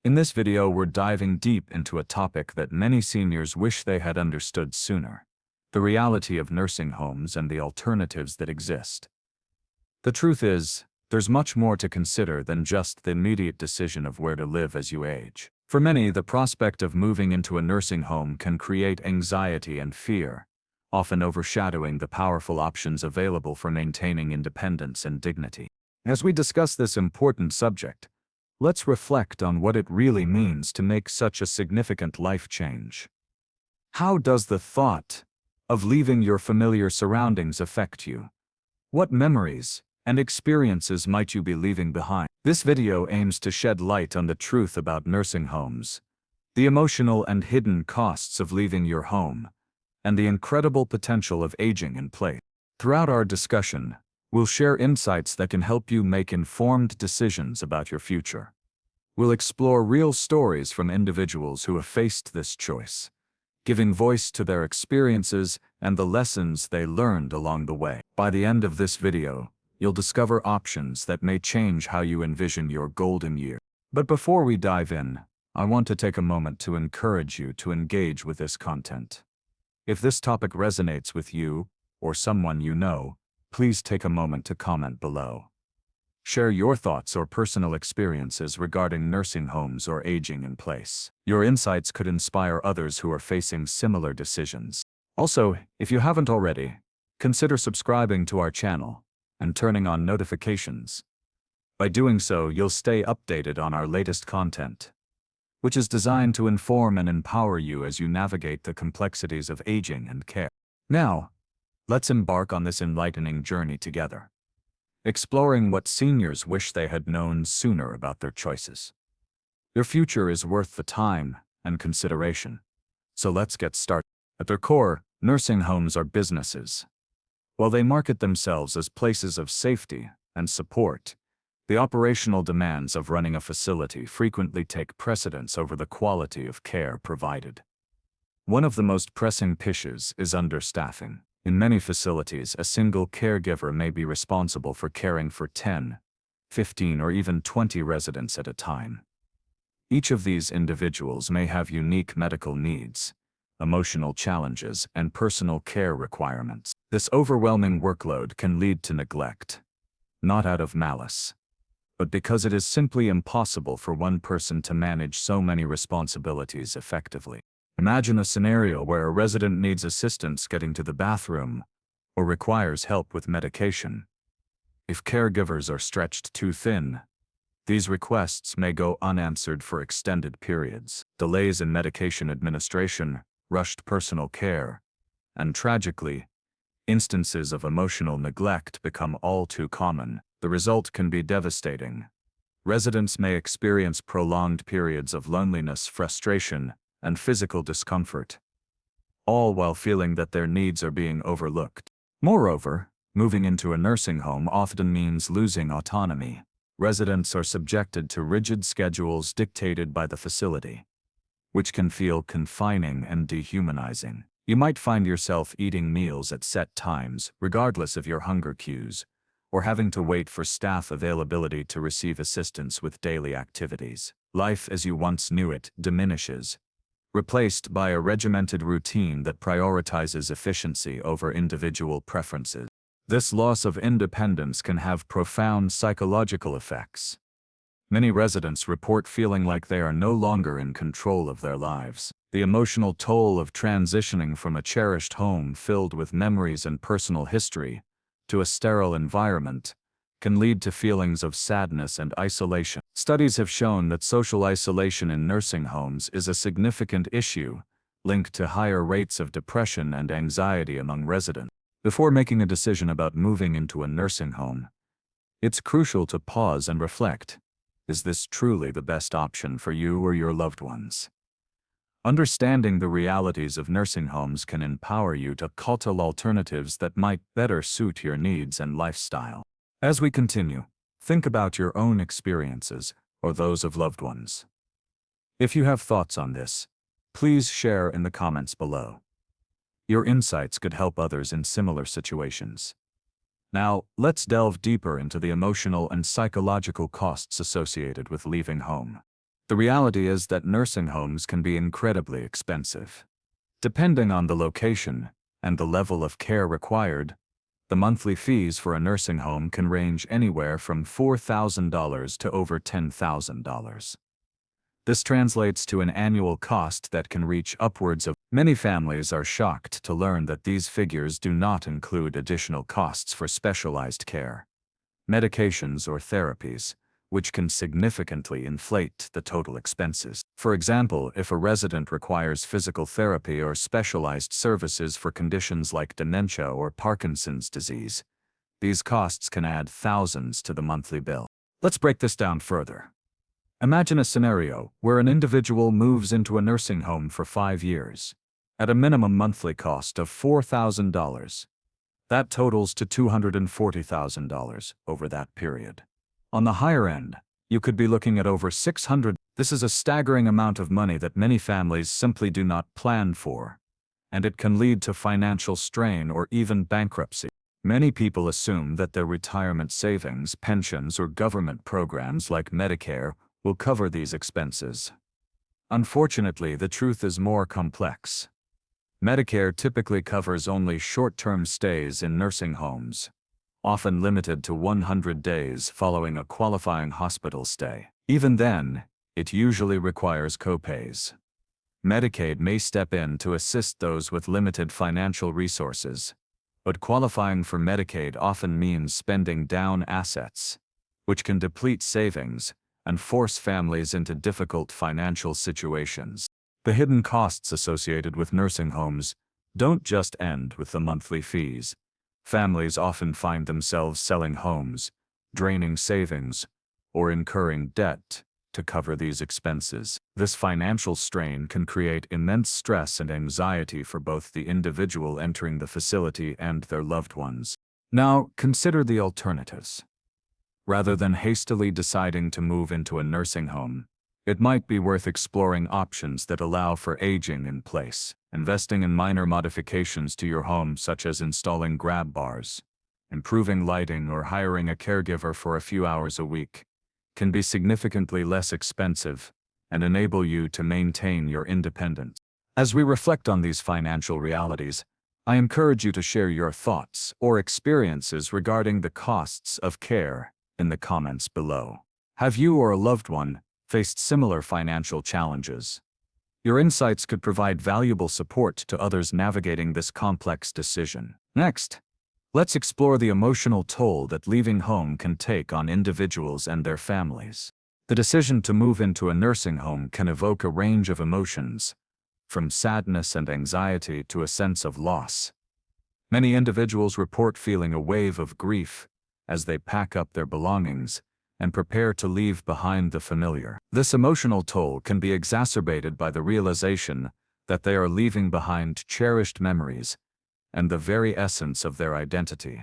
In this video, we're diving deep into a topic that many seniors wish they had understood sooner: the reality of nursing homes and the alternatives that exist. The truth is, there's much more to consider than just the immediate decision of where to live as you age. For many, the prospect of moving into a nursing home can create anxiety and fear, often overshadowing the powerful options available for maintaining independence and dignity. As we discuss this important subject, let's reflect on what it really means to make such a significant life change. How does the thought of leaving your familiar surroundings affect you? What memories and experiences might you be leaving behind? This video aims to shed light on the truth about nursing homes, the emotional and hidden costs of leaving your home, and the incredible potential of aging in place. Throughout our discussion, we'll share insights that can help you make informed decisions about your future. We'll explore real stories from individuals who have faced this choice, giving voice to their experiences and the lessons they learned along the way. By the end of this video, you'll discover options that may change how you envision your golden year. But before we dive in, I want to take a moment to encourage you to engage with this content. If this topic resonates with you or someone you know, please take a moment to comment below. Share your thoughts or personal experiences regarding nursing homes or aging in place. Your insights could inspire others who are facing similar decisions. Also, if you haven't already, consider subscribing to our channel and turning on notifications. By doing so, you'll stay updated on our latest content, which is designed to inform and empower you as you navigate the complexities of aging and care. Now, let's embark on this enlightening journey together, exploring what seniors wish they had known sooner about their choices. Their future is worth the time and consideration. So let's get started. At their core, nursing homes are businesses. While they market themselves as places of safety and support, the operational demands of running a facility frequently take precedence over the quality of care provided. One of the most pressing issues is understaffing. In many facilities, a single caregiver may be responsible for caring for 10, 15, or even 20 residents at a time. Each of these individuals may have unique medical needs, emotional challenges, and personal care requirements. This overwhelming workload can lead to neglect, not out of malice, but because it is simply impossible for one person to manage so many responsibilities effectively. Imagine a scenario where a resident needs assistance getting to the bathroom or requires help with medication. If caregivers are stretched too thin, these requests may go unanswered for extended periods. Delays in medication administration, rushed personal care, and tragically, instances of emotional neglect become all too common. The result can be devastating. Residents may experience prolonged periods of loneliness, frustration, and physical discomfort, all while feeling that their needs are being overlooked. Moreover, moving into a nursing home often means losing autonomy. Residents are subjected to rigid schedules dictated by the facility, which can feel confining and dehumanizing. You might find yourself eating meals at set times, regardless of your hunger cues, or having to wait for staff availability to receive assistance with daily activities. Life as you once knew it diminishes, replaced by a regimented routine that prioritizes efficiency over individual preferences. This loss of independence can have profound psychological effects. Many residents report feeling like they are no longer in control of their lives. The emotional toll of transitioning from a cherished home filled with memories and personal history to a sterile environment can lead to feelings of sadness and isolation. Studies have shown that social isolation in nursing homes is a significant issue, linked to higher rates of depression and anxiety among residents. Before making a decision about moving into a nursing home, it's crucial to pause and reflect. Is this truly the best option for you or your loved ones? Understanding the realities of nursing homes can empower you to cull alternatives that might better suit your needs and lifestyle. As we continue, think about your own experiences or those of loved ones. If you have thoughts on this, please share in the comments below. Your insights could help others in similar situations. Now, let's delve deeper into the emotional and psychological costs associated with leaving home. The reality is that nursing homes can be incredibly expensive. Depending on the location and the level of care required, the monthly fees for a nursing home can range anywhere from $4,000 to over $10,000. This translates to an annual cost that can reach upwards of. Many families are shocked to learn that these figures do not include additional costs for specialized care, medications, or therapies, which can significantly inflate the total expenses. For example, if a resident requires physical therapy or specialized services for conditions like dementia or Parkinson's disease, these costs can add thousands to the monthly bill. Let's break this down further. Imagine a scenario where an individual moves into a nursing home for 5 years, at a minimum monthly cost of $4,000. That totals to $240,000 over that period. On the higher end, you could be looking at over $600,000. This is a staggering amount of money that many families simply do not plan for, and it can lead to financial strain or even bankruptcy. Many people assume that their retirement savings, pensions, or government programs like Medicare will cover these expenses. Unfortunately, the truth is more complex. Medicare typically covers only short-term stays in nursing homes, often limited to 100 days following a qualifying hospital stay. Even then, it usually requires copays. Medicaid may step in to assist those with limited financial resources, but qualifying for Medicaid often means spending down assets, which can deplete savings and force families into difficult financial situations. The hidden costs associated with nursing homes don't just end with the monthly fees. Families often find themselves selling homes, draining savings, or incurring debt to cover these expenses. This financial strain can create immense stress and anxiety for both the individual entering the facility and their loved ones. Now, consider the alternatives. Rather than hastily deciding to move into a nursing home, it might be worth exploring options that allow for aging in place. Investing in minor modifications to your home, such as installing grab bars, improving lighting, or hiring a caregiver for a few hours a week, can be significantly less expensive and enable you to maintain your independence. As we reflect on these financial realities, I encourage you to share your thoughts or experiences regarding the costs of care in the comments below. Have you or a loved one faced similar financial challenges? Your insights could provide valuable support to others navigating this complex decision. Next, let's explore the emotional toll that leaving home can take on individuals and their families. The decision to move into a nursing home can evoke a range of emotions, from sadness and anxiety to a sense of loss. Many individuals report feeling a wave of grief as they pack up their belongings and prepare to leave behind the familiar. This emotional toll can be exacerbated by the realization that they are leaving behind cherished memories and the very essence of their identity.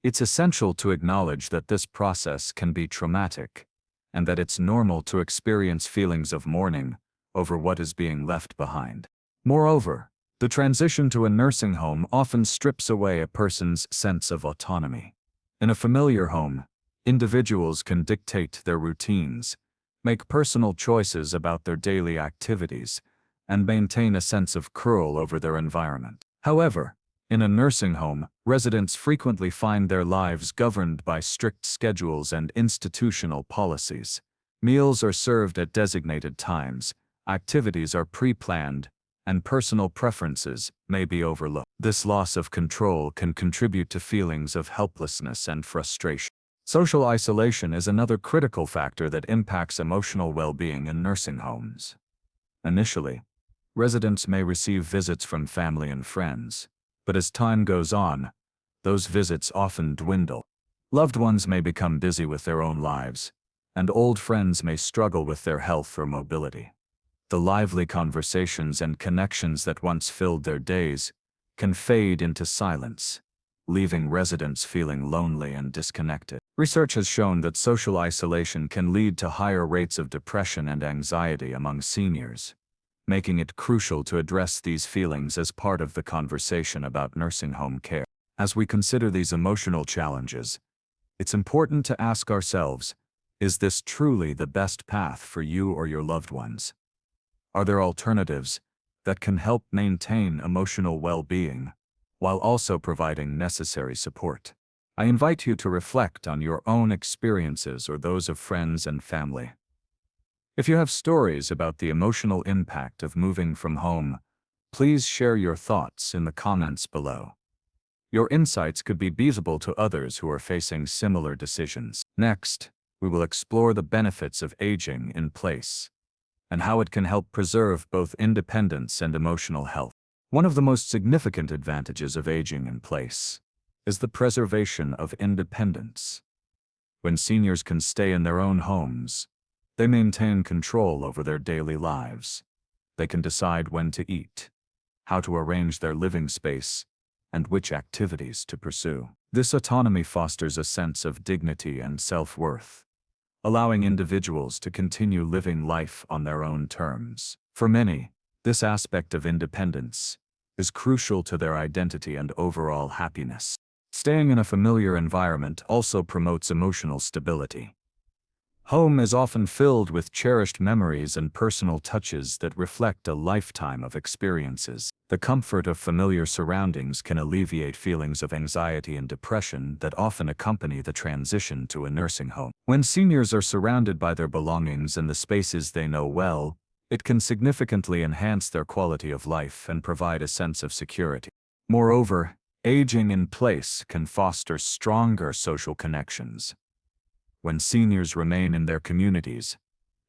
It's essential to acknowledge that this process can be traumatic, and that it's normal to experience feelings of mourning over what is being left behind. Moreover, the transition to a nursing home often strips away a person's sense of autonomy. In a familiar home, individuals can dictate their routines, make personal choices about their daily activities, and maintain a sense of control over their environment. However, in a nursing home, residents frequently find their lives governed by strict schedules and institutional policies. Meals are served at designated times, activities are pre-planned, and personal preferences may be overlooked. This loss of control can contribute to feelings of helplessness and frustration. Social isolation is another critical factor that impacts emotional well-being in nursing homes. Initially, residents may receive visits from family and friends, but as time goes on, those visits often dwindle. Loved ones may become busy with their own lives, and old friends may struggle with their health or mobility. The lively conversations and connections that once filled their days can fade into silence, leaving residents feeling lonely and disconnected. Research has shown that social isolation can lead to higher rates of depression and anxiety among seniors, making it crucial to address these feelings as part of the conversation about nursing home care. As we consider these emotional challenges, it's important to ask ourselves, Is this truly the best path for you or your loved ones? Are there alternatives that can help maintain emotional well-being while also providing necessary support? I invite you to reflect on your own experiences or those of friends and family. If you have stories about the emotional impact of moving from home, please share your thoughts in the comments below. Your insights could be valuable to others who are facing similar decisions. Next, we will explore the benefits of aging in place and how it can help preserve both independence and emotional health. One of the most significant advantages of aging in place is the preservation of independence. When seniors can stay in their own homes, they maintain control over their daily lives. They can decide when to eat, how to arrange their living space, and which activities to pursue. This autonomy fosters a sense of dignity and self-worth, allowing individuals to continue living life on their own terms. For many, this aspect of independence is crucial to their identity and overall happiness. Staying in a familiar environment also promotes emotional stability. Home is often filled with cherished memories and personal touches that reflect a lifetime of experiences. The comfort of familiar surroundings can alleviate feelings of anxiety and depression that often accompany the transition to a nursing home. When seniors are surrounded by their belongings and the spaces they know well, it can significantly enhance their quality of life and provide a sense of security. Moreover, aging in place can foster stronger social connections. When seniors remain in their communities,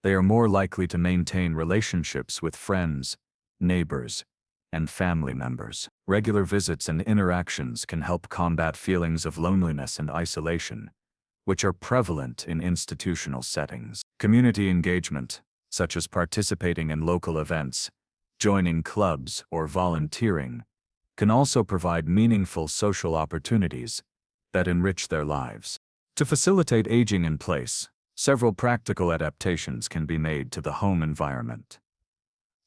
they are more likely to maintain relationships with friends, neighbors, and family members. Regular visits and interactions can help combat feelings of loneliness and isolation, which are prevalent in institutional settings. Community engagement, such as participating in local events, joining clubs, or volunteering, can also provide meaningful social opportunities that enrich their lives. To facilitate aging in place, several practical adaptations can be made to the home environment.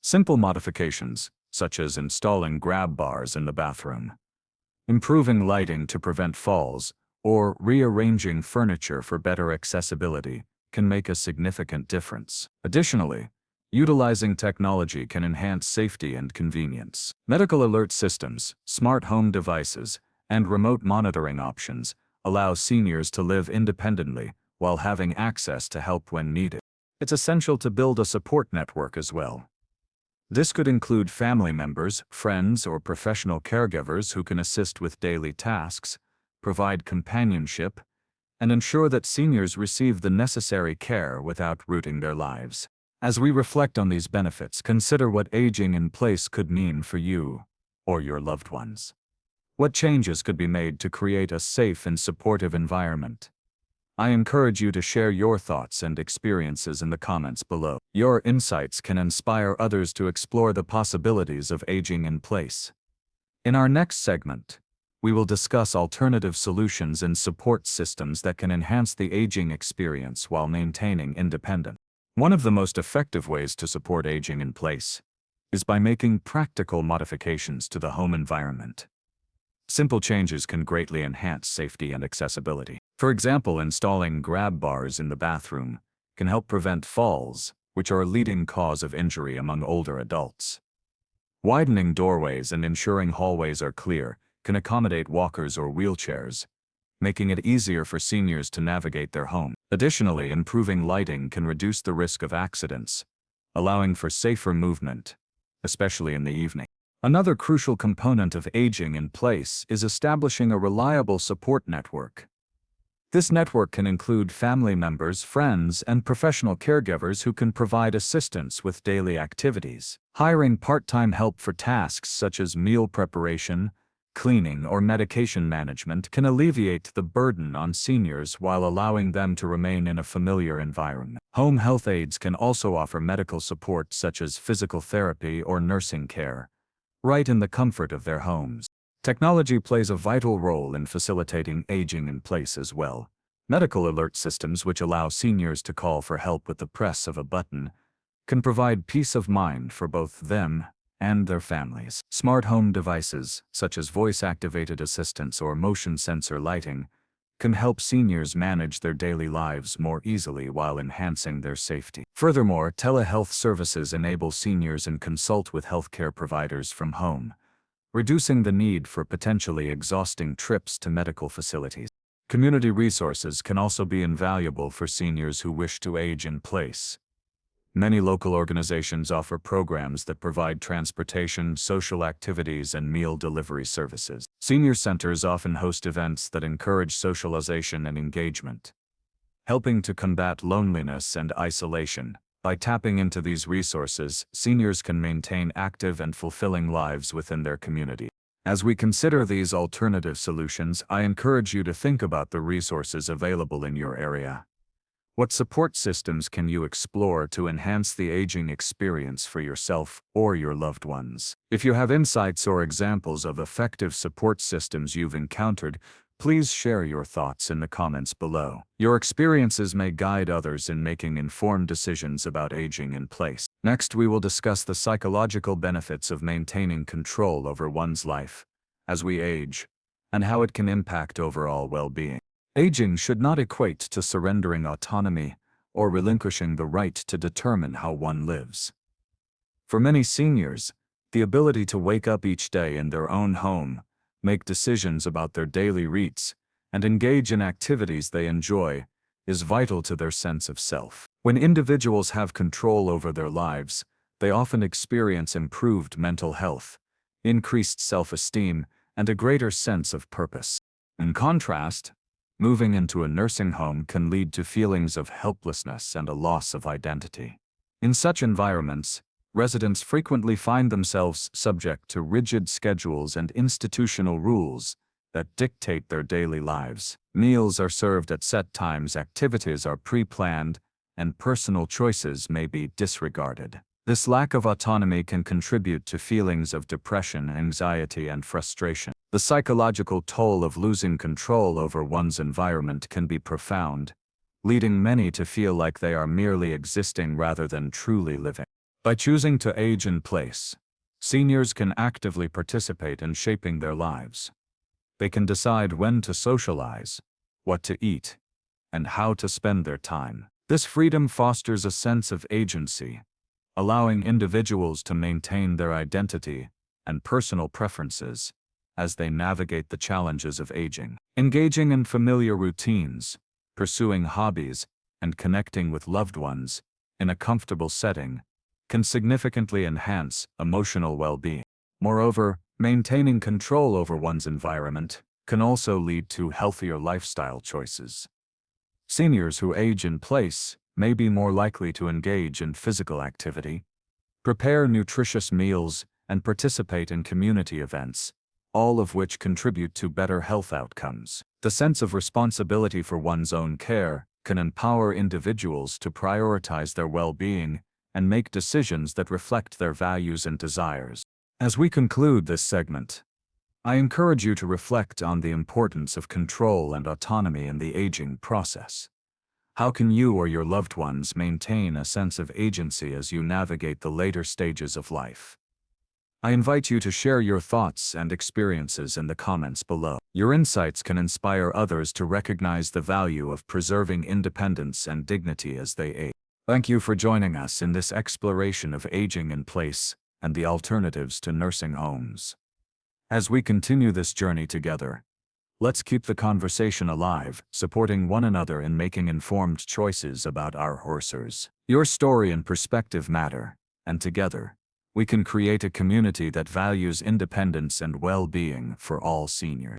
Simple modifications, such as installing grab bars in the bathroom, improving lighting to prevent falls, or rearranging furniture for better accessibility, can make a significant difference. Additionally, utilizing technology can enhance safety and convenience. Medical alert systems, smart home devices, and remote monitoring options allow seniors to live independently while having access to help when needed. It's essential to build a support network as well. This could include family members, friends, or professional caregivers who can assist with daily tasks, provide companionship, and ensure that seniors receive the necessary care without rooting their lives. As we reflect on these benefits, consider what aging in place could mean for you or your loved ones. What changes could be made to create a safe and supportive environment? I encourage you to share your thoughts and experiences in the comments below. Your insights can inspire others to explore the possibilities of aging in place. In our next segment, we will discuss alternative solutions and support systems that can enhance the aging experience while maintaining independence. One of the most effective ways to support aging in place is by making practical modifications to the home environment. Simple changes can greatly enhance safety and accessibility. For example, installing grab bars in the bathroom can help prevent falls, which are a leading cause of injury among older adults. Widening doorways and ensuring hallways are clear can accommodate walkers or wheelchairs, making it easier for seniors to navigate their home. Additionally, improving lighting can reduce the risk of accidents, allowing for safer movement, especially in the evening. Another crucial component of aging in place is establishing a reliable support network. This network can include family members, friends, and professional caregivers who can provide assistance with daily activities. Hiring part-time help for tasks such as meal preparation, cleaning, or medication management can alleviate the burden on seniors while allowing them to remain in a familiar environment. Home health aides can also offer medical support such as physical therapy or nursing care, right in the comfort of their homes. Technology plays a vital role in facilitating aging in place as well. Medical alert systems, which allow seniors to call for help with the press of a button, can provide peace of mind for both them and their families. Smart home devices, such as voice-activated assistants or motion sensor lighting, can help seniors manage their daily lives more easily while enhancing their safety. Furthermore, telehealth services enable seniors and consult with healthcare providers from home, reducing the need for potentially exhausting trips to medical facilities. Community resources can also be invaluable for seniors who wish to age in place. Many local organizations offer programs that provide transportation, social activities, and meal delivery services. Senior centers often host events that encourage socialization and engagement, helping to combat loneliness and isolation. By tapping into these resources, seniors can maintain active and fulfilling lives within their community. As we consider these alternative solutions, I encourage you to think about the resources available in your area. What support systems can you explore to enhance the aging experience for yourself or your loved ones? If you have insights or examples of effective support systems you've encountered, please share your thoughts in the comments below. Your experiences may guide others in making informed decisions about aging in place. Next, we will discuss the psychological benefits of maintaining control over one's life as we age, and how it can impact overall well-being. Aging should not equate to surrendering autonomy or relinquishing the right to determine how one lives. For many seniors, the ability to wake up each day in their own home, make decisions about their daily routines, and engage in activities they enjoy is vital to their sense of self. When individuals have control over their lives, they often experience improved mental health, increased self-esteem, and a greater sense of purpose. In contrast, moving into a nursing home can lead to feelings of helplessness and a loss of identity. In such environments, residents frequently find themselves subject to rigid schedules and institutional rules that dictate their daily lives. Meals are served at set times, activities are pre-planned, and personal choices may be disregarded. This lack of autonomy can contribute to feelings of depression, anxiety, and frustration. The psychological toll of losing control over one's environment can be profound, leading many to feel like they are merely existing rather than truly living. By choosing to age in place, seniors can actively participate in shaping their lives. They can decide when to socialize, what to eat, and how to spend their time. This freedom fosters a sense of agency, allowing individuals to maintain their identity and personal preferences as they navigate the challenges of aging. Engaging in familiar routines, pursuing hobbies, and connecting with loved ones in a comfortable setting can significantly enhance emotional well-being. Moreover, maintaining control over one's environment can also lead to healthier lifestyle choices. Seniors who age in place may be more likely to engage in physical activity, prepare nutritious meals, and participate in community events, all of which contribute to better health outcomes. The sense of responsibility for one's own care can empower individuals to prioritize their well-being and make decisions that reflect their values and desires. As we conclude this segment, I encourage you to reflect on the importance of control and autonomy in the aging process. How can you or your loved ones maintain a sense of agency as you navigate the later stages of life? I invite you to share your thoughts and experiences in the comments below. Your insights can inspire others to recognize the value of preserving independence and dignity as they age. Thank you for joining us in this exploration of aging in place and the alternatives to nursing homes. As we continue this journey together, let's keep the conversation alive, supporting one another in making informed choices about our horsers. Your story and perspective matter, and together, we can create a community that values independence and well-being for all seniors.